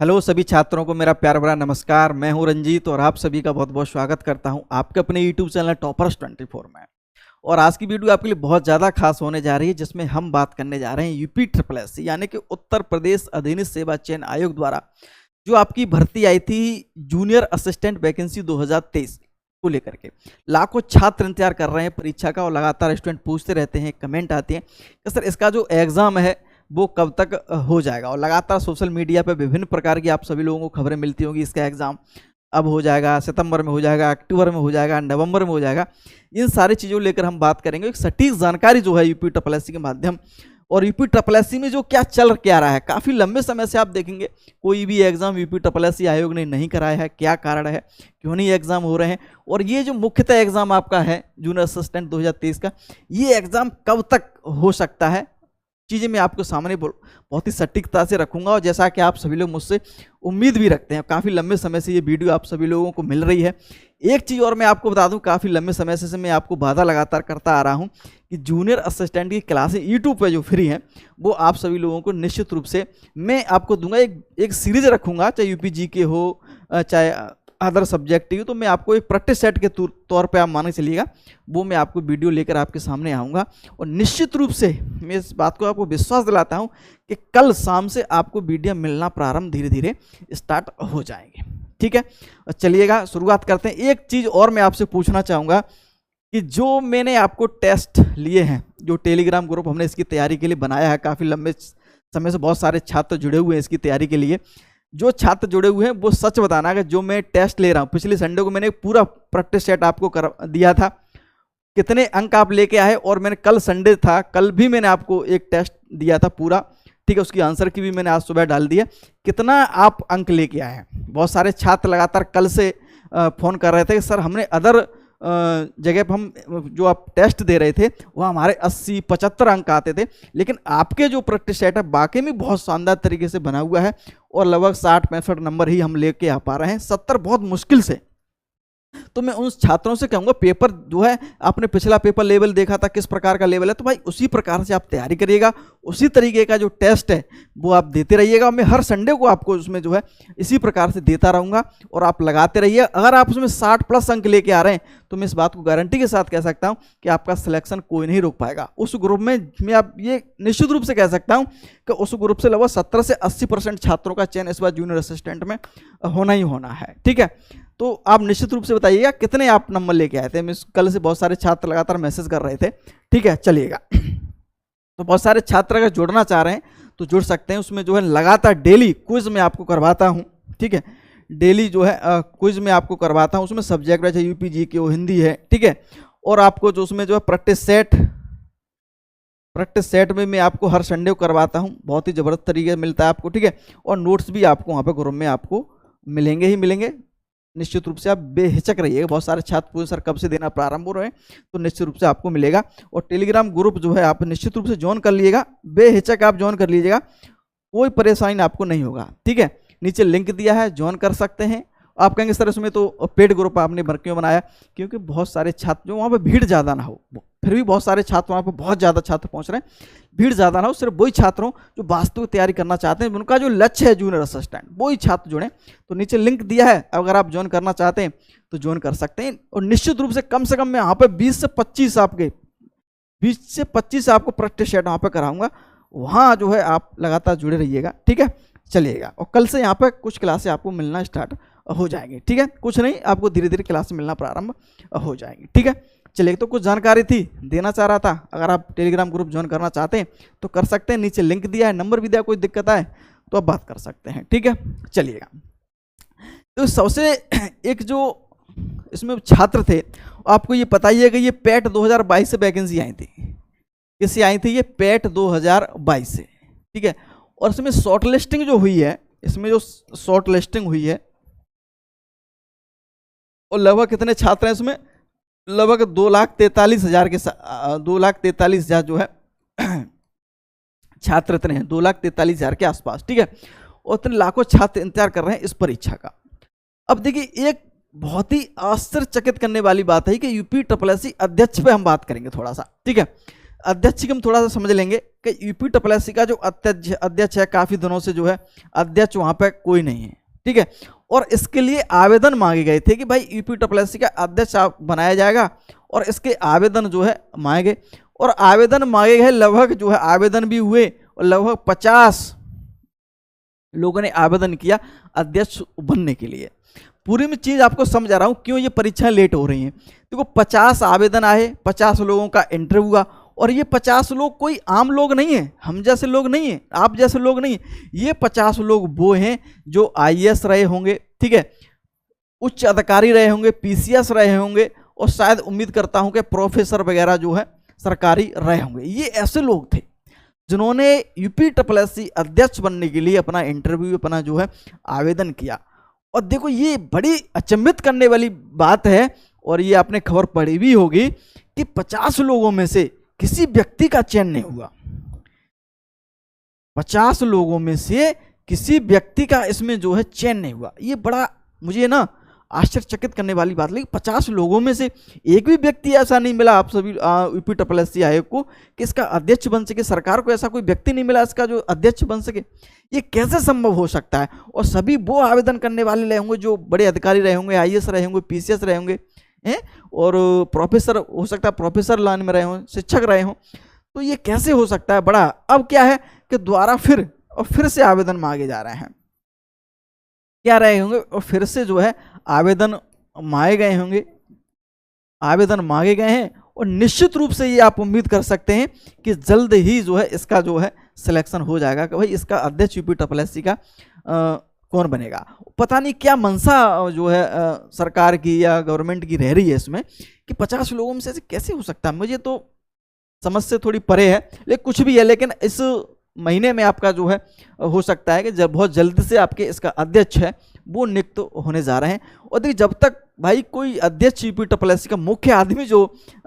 Hello सभी छात्रों को मेरा प्यार भरा नमस्कार। मैं हूं रंजीत और आप सभी का बहुत बहुत स्वागत करता हूं आपके अपने यूट्यूब चैनल टॉपर्स 24 में। और आज की वीडियो आपके लिए बहुत ज़्यादा खास होने जा रही है, जिसमें हम बात करने जा रहे हैं यूपी SSS यानी कि उत्तर प्रदेश अधीनस्थ सेवा चयन आयोग द्वारा जो आपकी भर्ती आई थी जूनियर असिस्टेंट वैकेंसी 2023 को लेकर के। लाखों छात्र इंतजार कर रहे हैं परीक्षा का और लगातार स्टूडेंट पूछते रहते हैं, कमेंट आते हैं कि सर इसका जो एग्ज़ाम है वो कब तक हो जाएगा। और लगातार सोशल मीडिया पे विभिन्न प्रकार की आप सभी लोगों को खबरें मिलती होंगी, इसका एग्ज़ाम अब हो जाएगा, सितंबर में हो जाएगा, अक्टूबर में हो जाएगा, नवंबर में हो जाएगा। इन सारी चीज़ों को लेकर हम बात करेंगे, एक सटीक जानकारी जो है यूपी SSS के माध्यम और यूपी SSS में जो क्या चल क्या रहा है। काफ़ी लंबे समय से आप देखेंगे कोई भी एग्ज़ाम यूपी SSS आयोग ने नहीं कराया है, क्या कारण है, क्यों नहीं एग्ज़ाम हो रहे हैं। और ये जो मुख्यतः एग्ज़ाम आपका है जूनियर असिस्टेंट 2023 का, ये एग्ज़ाम कब तक हो सकता है, चीज़ें मैं आपको सामने बहुत ही सटीकता से रखूंगा। और जैसा कि आप सभी लोग मुझसे उम्मीद भी रखते हैं, काफ़ी लंबे समय से ये वीडियो आप सभी लोगों को मिल रही है। एक चीज़ और मैं आपको बता दूं, काफ़ी लंबे समय से मैं आपको वादा लगातार करता आ रहा हूं कि जूनियर असिस्टेंट की क्लासें यूट्यूब पे जो फ्री हैं वो आप सभी लोगों को निश्चित रूप से मैं आपको दूंगा। एक सीरीज रखूँगा, चाहे यूपी के हो चाहे अदर सब्जेक्ट ही, तो मैं आपको एक प्रैक्टिस सेट के तौर पे आप मान के चलिएगा, वो मैं आपको वीडियो लेकर आपके सामने आऊँगा। और निश्चित रूप से मैं इस बात को आपको विश्वास दिलाता हूँ कि कल शाम से आपको वीडियो मिलना प्रारंभ धीरे धीरे स्टार्ट हो जाएंगे। ठीक है, चलिएगा शुरुआत करते हैं। एक चीज़ और मैं आपसे पूछना चाहूँगा कि जो मैंने आपको टेस्ट लिए हैं, जो टेलीग्राम ग्रुप हमने इसकी तैयारी के लिए बनाया है, काफ़ी लंबे समय से बहुत सारे छात्र जुड़े हुए हैं इसकी तैयारी के लिए। जो छात्र जुड़े हुए हैं वो सच बताना कि जो मैं टेस्ट ले रहा हूँ, पिछले संडे को मैंने पूरा प्रैक्टिस सेट आपको दिया था, कितने अंक आप लेके आए। और मैंने कल संडे था, कल भी मैंने आपको एक टेस्ट दिया था पूरा, ठीक है, उसकी आंसर की भी मैंने आज सुबह डाल दिया, कितना आप अंक लेके आए हैं। बहुत सारे छात्र लगातार कल से फ़ोन कर रहे थे कि सर हमने अदर जगह पर हम जो आप टेस्ट दे रहे थे वह हमारे 80-75 अंक आते थे, लेकिन आपके जो प्रैक्टिस सेट है वाकई में बहुत शानदार तरीके से बना हुआ है और लगभग 60-65 नंबर ही हम लेके आ पा रहे हैं, 70 बहुत मुश्किल से। तो मैं उन छात्रों से कहूँगा, पेपर जो है आपने पिछला पेपर लेवल देखा था किस प्रकार का लेवल है, तो भाई उसी प्रकार से आप तैयारी करिएगा, उसी तरीके का जो टेस्ट है वो आप देते रहिएगा। मैं हर संडे को आपको उसमें जो है इसी प्रकार से देता रहूँगा और आप लगाते रहिए। अगर आप उसमें 60+ अंक लेके आ रहे हैं तो मैं इस बात को गारंटी के साथ कह सकता हूँ कि आपका सिलेक्शन कोई नहीं रोक पाएगा। उस ग्रुप में मैं आप ये निश्चित रूप से कह सकता हूँ कि उस ग्रुप से लगभग 70 से 80% छात्रों का चयन इस बार जूनियर असिस्टेंट में होना ही होना है। ठीक है, तो आप निश्चित रूप से बताइएगा कितने आप नंबर लेके आए थे। मैं कल से बहुत सारे छात्र लगातार मैसेज कर रहे थे। ठीक है, चलिएगा। तो बहुत सारे छात्र अगर जुड़ना चाह रहे हैं तो जुड़ सकते हैं। उसमें जो है लगातार डेली क्विज में आपको करवाता हूँ। ठीक है, डेली जो है क्विज में आपको करवाता हूँ। उसमें सब्जेक्ट है यूपी के, वो हिंदी है। ठीक है, और आपको जो उसमें जो है प्रैक्टिस सेट में मैं आपको हर संडे को करवाता हूँ, बहुत ही ज़बरदस्त तरीके से मिलता है आपको। ठीक है, और नोट्स भी आपको वहाँ पे ग्रुप में आपको मिलेंगे ही मिलेंगे। निश्चित रूप से आप बेहिचक रहिएगा। बहुत सारे छात्र पूछे सर कब से देना प्रारंभ हो रहे हैं, तो निश्चित रूप से आपको मिलेगा। और टेलीग्राम ग्रुप जो है आप निश्चित रूप से ज्वाइन कर लीजिएगा, बेहिचक आप ज्वाइन कर लीजिएगा, कोई परेशानी आपको नहीं होगा। ठीक है, नीचे लिंक दिया है, ज्वाइन कर सकते हैं। आप कहेंगे सर इसमें तो पेड ग्रुप आपने भर क्यों बनाया, क्योंकि बहुत सारे छात्र जो वहाँ पर भीड़ ज़्यादा ना हो, फिर भी बहुत सारे छात्र वहाँ पर बहुत ज़्यादा छात्र पहुँच रहे हैं, भीड़ ज़्यादा ना हो, सिर्फ वही छात्रों जो वास्तविक तैयारी करना चाहते हैं, उनका जो लक्ष्य है जूनियर असिस्टेंट, वही छात्र जुड़ें। तो नीचे लिंक दिया है, अगर आप ज्वाइन करना चाहते हैं तो ज्वाइन कर सकते हैं। और निश्चित रूप से कम मैं यहाँ पर 20 से 25 आपको प्रैक्टिस सेट वहाँ पर कराऊंगा, वहाँ जो है आप लगातार जुड़े रहिएगा। ठीक है, चलिएगा। और कल से यहाँ पर कुछ क्लासें आपको मिलना स्टार्ट हो जाएंगी। ठीक है, कुछ नहीं, आपको धीरे धीरे क्लास मिलना प्रारंभ हो जाएंगी। ठीक है, चलिए, तो कुछ जानकारी थी देना चाह रहा था। अगर आप टेलीग्राम ग्रुप ज्वाइन करना चाहते हैं तो कर सकते हैं, नीचे लिंक दिया है, नंबर भी दिया, कोई दिक्कत आए तो आप बात कर सकते हैं। ठीक है, चलिएगा। तो सबसे एक जो इसमें छात्र थे, आपको ये बताइए कि ये पैट 2022 से वैकेंसी आई थी, किससे आई थी, ये पैट 2022 से। ठीक है, और इसमें शॉर्ट लिस्टिंग जो हुई है, इसमें जो शॉर्ट लिस्टिंग हुई है, और लगभग कितने छात्र हैं इसमें, लगभग 2,43,000 के 2,43,000 जो है छात्र इतने हैं, 2,43,000 के आसपास। ठीक है, और इतने लाखों छात्र इंतजार कर रहे हैं इस परीक्षा का। अब देखिए, एक बहुत ही आश्चर्यचकित करने वाली बात है कि यूपी SSS अध्यक्ष पे हम बात करेंगे थोड़ा सा। ठीक है, अध्यक्ष की हम थोड़ा सा समझ लेंगे कि यूपीएससी का जो अध्यक्ष है, काफ़ी दिनों से जो है अध्यक्ष वहाँ पे कोई नहीं है, ठीक है। और इसके लिए आवेदन मांगे गए थे कि भाई यूपीएससी का अध्यक्ष बनाया जाएगा, और इसके आवेदन जो है मांगे गए, और आवेदन मांगे गए लगभग जो है आवेदन भी हुए, और लगभग 50 लोगों ने आवेदन किया अध्यक्ष बनने के लिए। पूरी में चीज़ आपको समझा रहा हूँ क्यों ये परीक्षाएं लेट हो रही हैं। देखो 50 आवेदन आए, 50 लोगों का इंटरव्यू हुआ, और ये 50 लोग कोई आम लोग नहीं हैं, हम जैसे लोग नहीं हैं, आप जैसे लोग नहीं हैं। ये 50 लोग वो हैं जो आईएएस रहे होंगे, ठीक है, उच्च अधिकारी रहे होंगे, पीसीएस रहे होंगे, और शायद उम्मीद करता हूँ कि प्रोफेसर वगैरह जो है सरकारी रहे होंगे। ये ऐसे लोग थे जिन्होंने यूपीएससी अध्यक्ष बनने के लिए अपना इंटरव्यू, अपना जो है आवेदन किया। और देखो ये बड़ी अचंभित करने वाली बात है, और ये आपने खबर पढ़ी भी होगी कि 50 लोगों में से किसी व्यक्ति का चयन नहीं हुआ। 50 लोगों में से किसी व्यक्ति का इसमें जो है चयन नहीं हुआ। ये बड़ा मुझे ना आश्चर्यचकित करने वाली बात लगी। 50 लोगों में से एक भी व्यक्ति ऐसा नहीं मिला आप सभी यूपीएससी आयोग को कि इसका अध्यक्ष बन सके। सरकार को ऐसा कोई व्यक्ति नहीं मिला इसका जो अध्यक्ष बन सके। ये कैसे संभव हो सकता है? और सभी वो आवेदन करने वाले रहे होंगे जो बड़े अधिकारी रहे होंगे, आईएएस रहे होंगे, पीसीएस रहे होंगे, और प्रोफेसर, हो सकता है प्रोफेसर लाइन में रहे हों, शिक्षक रहे हों। तो ये कैसे हो सकता है? बड़ा अब क्या है कि दोबारा फिर से आवेदन मांगे जा रहे हैं, क्या रहे होंगे, और फिर से जो है आवेदन मांगे गए होंगे, आवेदन मांगे गए हैं। और निश्चित रूप से ये आप उम्मीद कर सकते हैं कि जल्द ही जो है इसका जो है सिलेक्शन हो जाएगा कि भाई इसका अध्यक्ष यूपीएससी का कौन बनेगा। पता नहीं क्या मंशा जो है सरकार की या गवर्नमेंट की रह रही है इसमें कि 50 लोगों में से कैसे हो सकता है। मुझे तो समझ से थोड़ी परे है, लेकिन कुछ भी है, लेकिन इस महीने में आपका जो है हो सकता है कि जब बहुत जल्दी से आपके इसका अध्यक्ष है वो नियुक्त होने जा रहे हैं। और देखिए जब तक भाई कोई अध्यक्ष यूपीएससी का मुख्य आदमी जो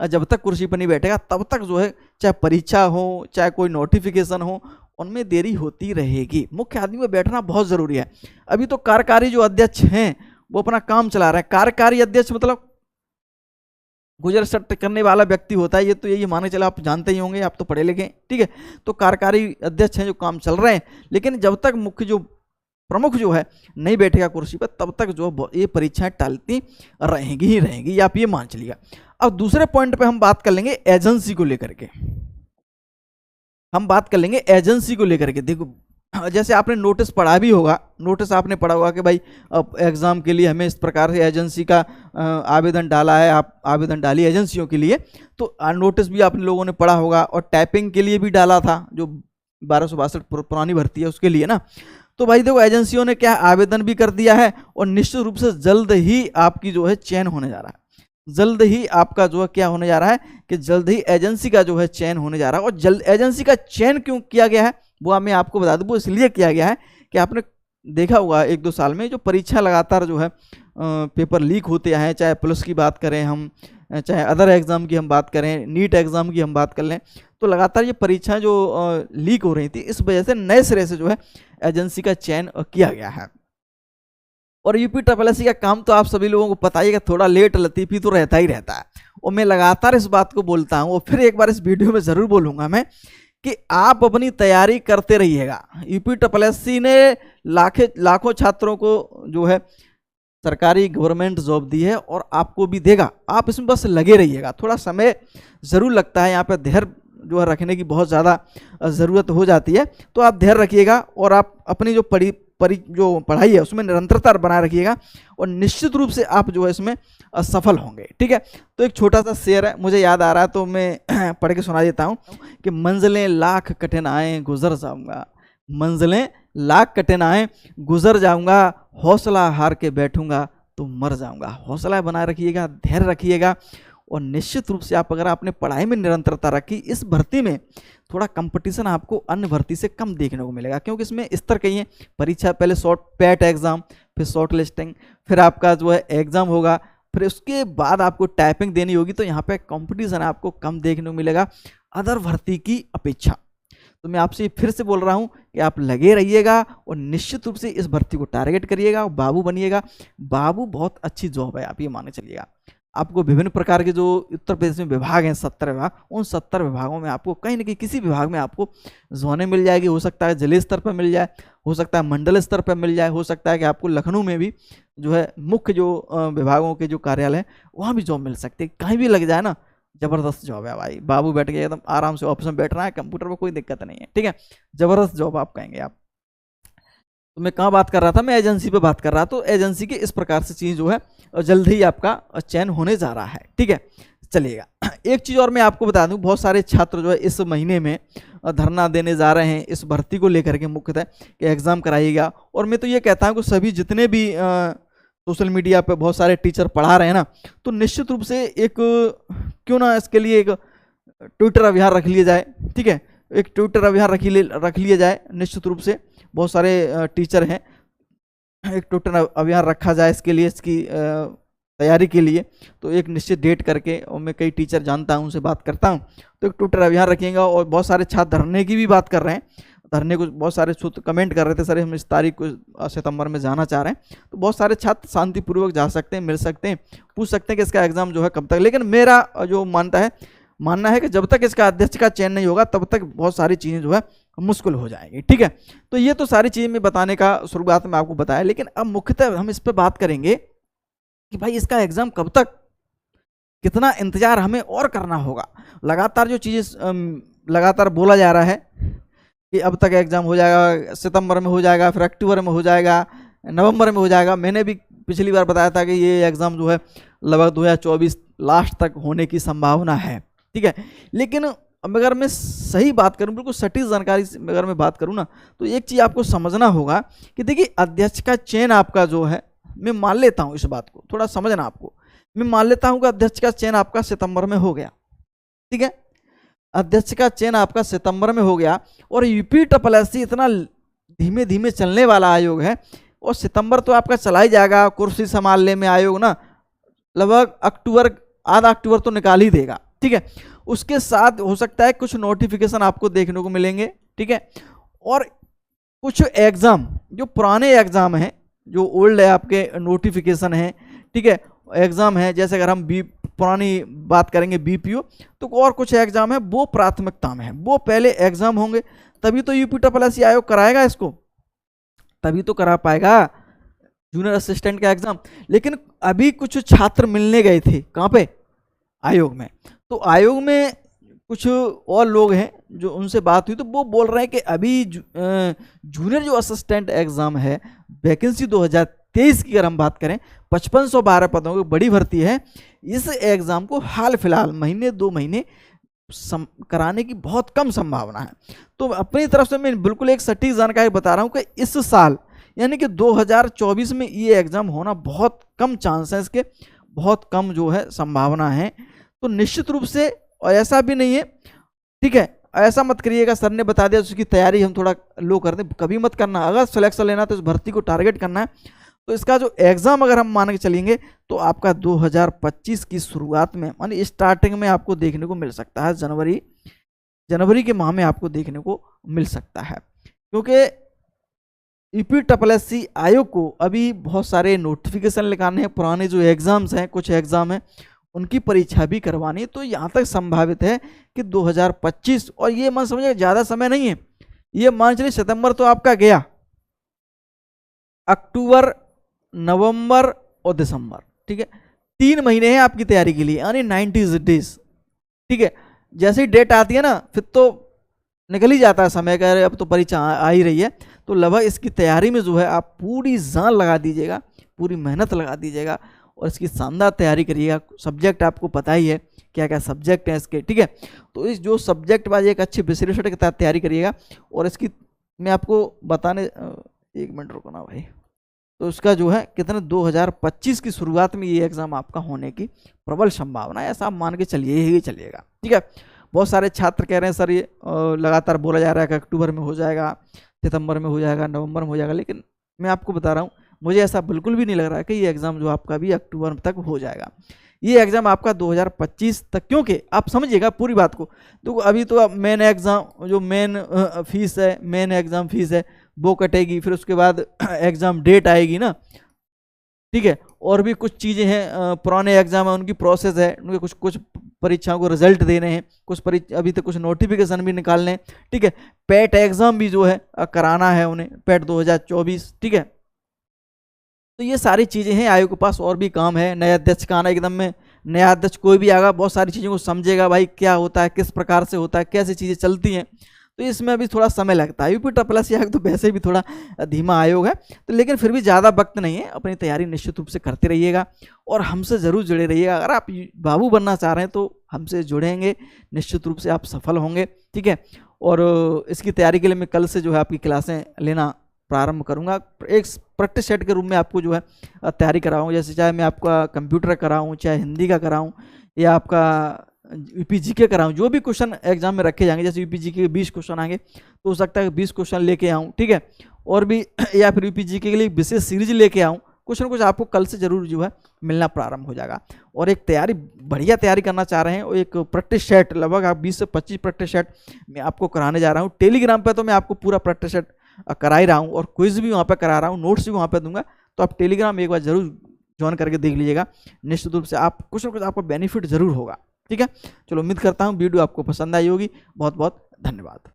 जब तक कुर्सी पर नहीं बैठेगा तब तक जो है चाहे परीक्षा हो, चाहे कोई नोटिफिकेशन हो, उनमें देरी होती रहेगी। मुख्य आदमी को बैठना बहुत ज़रूरी है। अभी तो कार्यकारी जो अध्यक्ष हैं वो अपना काम चला रहे हैं। कार्यकारी अध्यक्ष मतलब गुजर सट करने वाला व्यक्ति होता है, ये तो यही माने चला, आप जानते ही होंगे, आप तो पढ़े लिखे, ठीक है। तो कार्यकारी अध्यक्ष हैं जो काम चल रहे हैं, लेकिन जब तक मुख्य जो प्रमुख जो है नहीं बैठेगा कुर्सी पर तब तक जो ये परीक्षाएं टालती रहेंगी ही रहेंगी, ये आप ये मान चलिएगा। अब दूसरे पॉइंट पे हम बात कर लेंगे एजेंसी को लेकर के। हम बात कर लेंगे एजेंसी को लेकर के। देखो जैसे आपने नोटिस पढ़ा भी होगा, नोटिस आपने पढ़ा होगा कि भाई एग्ज़ाम के लिए हमें इस प्रकार से एजेंसी का आवेदन डाला है, आप आवेदन डालिए एजेंसियों के लिए। तो नोटिस भी आप लोगों ने पढ़ा होगा, और टाइपिंग के लिए भी डाला था जो 1262 पुरानी भर्ती है उसके लिए ना। तो भाई देखो एजेंसियों ने क्या आवेदन भी कर दिया है, और निश्चित रूप से जल्द ही आपकी जो है चयन होने जा रहा है। जल्द ही आपका जो है क्या होने जा रहा है कि जल्द ही एजेंसी का जो है चयन होने जा रहा है। और जल्द एजेंसी का चयन क्यों किया गया है वो मैं आपको बता दूं, वो इसलिए किया गया है कि आपने देखा होगा 1-2 साल में जो परीक्षा लगातार जो है पेपर लीक होते हैं, चाहे पुलिस की बात करें हम, चाहे अदर एग्ज़ाम की हम बात करें, नीट एग्ज़ाम की हम बात कर लें, तो लगातार ये परीक्षाएं जो लीक हो रही थी, इस वजह से नए सिरे से जो है एजेंसी का चयन किया गया है। और यूपीएससी का काम तो आप सभी लोगों को पता ही है कि थोड़ा लेट लतीफ़ी तो रहता ही रहता है, और मैं लगातार इस बात को बोलता हूँ, और फिर एक बार इस वीडियो में ज़रूर बोलूँगा मैं कि आप अपनी तैयारी करते रहिएगा। यूपीएससी ने लाखों छात्रों को जो है सरकारी गवर्नमेंट जॉब दी है, और आपको भी देगा। आप इसमें बस लगे रहिएगा। थोड़ा समय ज़रूर लगता है, यहाँ पे धैर्य जो है रखने की बहुत ज़्यादा ज़रूरत हो जाती है, तो आप धैर्य रखिएगा, और आप अपनी जो जो पढ़ाई है उसमें निरंतरता बनाए रखिएगा, और निश्चित रूप से आप जो है इसमें सफल होंगे, ठीक है। तो एक छोटा सा शेर है, मुझे याद आ रहा है तो मैं पढ़ के सुना देता हूँ कि मंजिलें लाख कठिनाएं गुजर जाऊंगा, मंजिलें लाख कठिनाएं गुजर जाऊंगा, हौसला हार के बैठूंगा तो मर जाऊंगा। हौसला बनाए रखिएगा, धैर्य रखिएगा, और निश्चित रूप से आप अगर आपने पढ़ाई में निरंतरता रखी, इस भर्ती में थोड़ा कंपटीशन आपको अन्य भर्ती से कम देखने को मिलेगा, क्योंकि इसमें स्तर कई हैं। परीक्षा पहले शॉर्ट पैट एग्ज़ाम, फिर शॉर्ट लिस्टिंग, फिर आपका जो है एग्ज़ाम होगा, फिर उसके बाद आपको टाइपिंग देनी होगी। तो यहाँ पे कंपटीशन आपको कम देखने को मिलेगा अदर भर्ती की अपेक्षा। तो मैं आपसे फिर से बोल रहा हूँ कि आप लगे रहिएगा, और निश्चित रूप से इस भर्ती को टारगेट करिएगा, और बाबू बनिएगा। बाबू बहुत अच्छी जॉब है, आप ये माने चलिएगा। आपको विभिन्न प्रकार के जो उत्तर प्रदेश में विभाग हैं 70 विभाग, उन 70 विभागों में आपको कहीं ना कहीं किसी विभाग में आपको जोने मिल जाएगी। हो सकता है जिले स्तर पर मिल जाए, हो सकता है मंडल स्तर पर मिल जाए, हो सकता है कि आपको लखनऊ में भी जो है मुख्य जो विभागों के जो कार्यालय हैं वहाँ भी जॉब मिल सकती है। कहीं भी लग जाए ना, जबरदस्त जॉब है भाई। बाबू बैठ के एकदम आराम से ऑफिस में बैठ रहा है, कंप्यूटर पर कोई दिक्कत नहीं है, ठीक है, जबरदस्त जॉब आप कहेंगे आप। तो मैं कहाँ बात कर रहा था, मैं एजेंसी पे बात कर रहा था। तो एजेंसी के इस प्रकार से चीज़ जो है जल्द ही आपका चयन होने जा रहा है, ठीक है, चलिएगा। एक चीज़ और मैं आपको बता दूं, बहुत सारे छात्र जो है इस महीने में धरना देने जा रहे हैं इस भर्ती को लेकर के, मुख्यतः कि एग्ज़ाम कराइएगा। और मैं तो ये कहता हूँ कि सभी जितने भी सोशल मीडिया पे बहुत सारे टीचर पढ़ा रहे हैं ना, तो निश्चित रूप से एक क्यों ना इसके लिए एक ट्विटर अभियान रख लिया जाए, ठीक है, एक ट्विटर अभियान रख लिया जाए निश्चित रूप से। बहुत सारे टीचर हैं, एक ट्विटर अभियान रखा जाए इसके लिए, इसकी तैयारी के लिए। तो एक निश्चित डेट करके, और मैं कई टीचर जानता हूं, उनसे बात करता हूं, तो एक ट्विटर अभियान रखेंगे। और बहुत सारे छात्र धरने की भी बात कर रहे हैं, धरने को बहुत सारे छात्र कमेंट कर रहे थे, सर हम इस तारीख को सितंबर में जाना चाह रहे हैं। तो बहुत सारे छात्र शांतिपूर्वक जा सकते हैं, मिल सकते हैं, पूछ सकते हैं कि इसका एग्ज़ाम जो है कब तक। लेकिन मेरा जो मानना है कि जब तक इसका अध्यक्ष का चयन नहीं होगा तब तक बहुत सारी चीज़ें जो है मुश्किल हो जाएंगी, ठीक है। तो ये तो सारी चीज़ें मैं बताने का शुरुआत में आपको बताया, लेकिन अब मुख्यतः हम इस पर बात करेंगे कि भाई इसका एग्ज़ाम कब तक, कितना इंतजार हमें और करना होगा। लगातार जो चीज़ें लगातार बोला जा रहा है कि अब तक एग्ज़ाम हो जाएगा, सितंबर में हो जाएगा, फिर अक्टूबर में हो जाएगा, नवंबर में हो जाएगा। मैंने भी पिछली बार बताया था कि ये एग्ज़ाम जो है लगभग 2024 लास्ट तक होने की संभावना है, ठीक है। लेकिन अगर मैं सही बात करूं, बिल्कुल सटीक जानकारी से अगर मैं बात करूं ना, तो एक चीज़ आपको समझना होगा कि देखिए अध्यक्ष का चयन आपका जो है, मैं मान लेता हूं इस बात को, थोड़ा समझना आपको, मैं मान लेता हूं कि अध्यक्ष का चयन आपका सितंबर में हो गया, ठीक है, अध्यक्ष का चयन आपका सितंबर में हो गया। और यूपीएससी इतना धीमे धीमे चलने वाला आयोग है, और सितंबर तो आपका चला ही जाएगा, कुर्सी संभालने में आयोग ना लगभग अक्टूबर, आधा अक्टूबर तो निकाल ही देगा, ठीक है। उसके साथ हो सकता है कुछ नोटिफिकेशन आपको देखने को मिलेंगे, ठीक है, और कुछ एग्ज़ाम जो पुराने एग्ज़ाम हैं, जो ओल्ड है आपके नोटिफिकेशन हैं, ठीक है, एग्ज़ाम है। जैसे अगर हम पुरानी बात करेंगे बीपीओ, तो और कुछ एग्ज़ाम है वो प्राथमिकता में है, वो पहले एग्ज़ाम होंगे, तभी तो यूपीएससी आयोग कराएगा इसको, तभी तो करा पाएगा जूनियर असिस्टेंट का एग्ज़ाम। लेकिन अभी कुछ छात्र मिलने गए थे, कहाँ पे, आयोग में। तो आयोग में कुछ और लोग हैं जो उनसे बात हुई, तो वो बोल रहे हैं कि अभी जूनियर जो असिस्टेंट एग्ज़ाम है, वैकेंसी 2023 की अगर हम बात करें, 5512 पदों की बड़ी भर्ती है। इस एग्ज़ाम को हाल फिलहाल महीने 2 महीने कराने की बहुत कम संभावना है। तो अपनी तरफ से मैं बिल्कुल एक सटीक जानकारी बता रहा हूँ कि इस साल यानी कि 2024 में ये एग्ज़ाम होना बहुत कम चांस है, इसके बहुत कम जो है संभावना है। तो निश्चित रूप से, और ऐसा भी नहीं है, ठीक है, ऐसा मत करिएगा सर ने बता दिया तो उसकी तैयारी हम थोड़ा लो कर दें, कभी मत करना। अगर सिलेक्शन लेना तो इस भर्ती को टारगेट करना है, तो इसका जो एग्ज़ाम अगर हम मान के चलेंगे तो आपका 2025 की शुरुआत में, मानी स्टार्टिंग में आपको देखने को मिल सकता है, जनवरी के माह में आपको देखने को मिल सकता है। क्योंकि यूपीएससी आयोग को अभी बहुत सारे नोटिफिकेशन निकालने हैं, पुराने जो एग्ज़ाम्स हैं, कुछ एग्ज़ाम हैं उनकी परीक्षा भी करवानी है। तो यहाँ तक संभावित है कि 2025, और ये मान समझिए ज़्यादा समय नहीं है, ये मान चलिए सितंबर तो आपका गया, अक्टूबर, नवंबर और दिसंबर, ठीक है, 3 महीने हैं आपकी तैयारी के लिए, यानी 90 डेज, ठीक है। जैसे ही डेट आती है ना, फिर तो निकल ही जाता है समय का, अब तो परीक्षा आ ही रही है। तो लगभग इसकी तैयारी में जो है आप पूरी जान लगा दीजिएगा, पूरी मेहनत लगा दीजिएगा, और इसकी शानदार तैयारी करिएगा। सब्जेक्ट आपको पता ही है क्या क्या सब्जेक्ट हैं इसके, ठीक है। तो इस जो सब्जेक्ट वाली एक अच्छी विश्लेषण के साथ तैयारी करिएगा। और इसकी मैं आपको बताने, 1 मिनट रुको ना भाई, तो इसका जो है कितने 2025 की शुरुआत में ये एग्ज़ाम आपका होने की प्रबल संभावना है, ऐसा आप मान के चलिए ही चलिएगा, ठीक है। बहुत सारे छात्र कह रहे हैं सर ये लगातार बोला जा रहा है कि अक्टूबर में हो जाएगा, सितंबर में हो जाएगा, नवंबर में हो जाएगा, लेकिन मैं आपको बता रहा हूँ मुझे ऐसा बिल्कुल भी नहीं लग रहा है कि ये एग्ज़ाम जो आपका भी अक्टूबर तक हो जाएगा। ये एग्ज़ाम आपका 2025 तक, क्योंकि आप समझिएगा पूरी बात को, तो अभी तो मेन एग्ज़ाम जो मेन फीस है, मेन एग्ज़ाम फीस है वो कटेगी, फिर उसके बाद एग्ज़ाम डेट आएगी ना, ठीक है। और भी कुछ चीज़ें हैं, पुराने एग्जाम है उनकी प्रोसेस है, उनके कुछ कुछ परीक्षाओं को रिजल्ट देने हैं, कुछ अभी तक कुछ नोटिफिकेशन भी निकालने हैं, ठीक है। पेट एग्जाम भी जो है कराना है उन्हें, पेट 2024, ठीक है। तो ये सारी चीज़ें हैं, आयोग के पास और भी काम है। नया अध्यक्ष का आना एकदम में, नया अध्यक्ष कोई भी आएगा बहुत सारी चीज़ों को समझेगा, भाई क्या होता है, किस प्रकार से होता है, कैसे चीज़ें चलती हैं, तो इसमें अभी थोड़ा समय लगता है। यूपी ट्रिपल आयोग तो वैसे भी थोड़ा धीमा आयोग है, तो लेकिन फिर भी ज़्यादा वक्त नहीं है, अपनी तैयारी निश्चित रूप से करते रहिएगा और हमसे ज़रूर जुड़े रहिएगा। अगर आप बाबू बनना चाह रहे हैं तो हमसे जुड़ेंगे, निश्चित रूप से आप सफल होंगे, ठीक है। और इसकी तैयारी के लिए मैं कल से जो है आपकी क्लासें लेना प्रारंभ करूंगा। एक प्रैक्टिस सेट के रूप में आपको जो है तैयारी कराऊंगा, जैसे चाहे मैं आपका कंप्यूटर कराऊं, चाहे हिंदी का कराऊं, या आपका यूपीजी के कराऊं, जो भी क्वेश्चन एग्जाम में रखे जाएंगे, जैसे यूपीजी के 20 क्वेश्चन आएंगे तो हो सकता है 20 क्वेश्चन लेके आऊँ, ठीक है। और भी या फिर यूपीजी के लिए विशेष सीरीज लेके आऊँ, कुछ ना कुछ आपको कल से जरूर जो है मिलना प्रारंभ हो जाएगा। और एक तैयारी, बढ़िया तैयारी करना चाह रहे हैं, और एक प्रैक्टिस सेट लगभग आप 20 से 25 प्रैक्टिस सेट मैं आपको कराने जा रहा हूँ। टेलीग्राम पर तो मैं आपको पूरा प्रैक्टिस सेट करा ही रहा हूँ, और क्विज भी वहाँ पे करा रहा हूँ, नोट्स भी वहाँ पे दूंगा, तो आप टेलीग्राम एक बार जरूर ज्वाइन करके देख लीजिएगा। निश्चित रूप से आप कुछ ना कुछ आपको बेनिफिट जरूर होगा, ठीक है। चलो, उम्मीद करता हूँ वीडियो आपको पसंद आई होगी। बहुत बहुत धन्यवाद।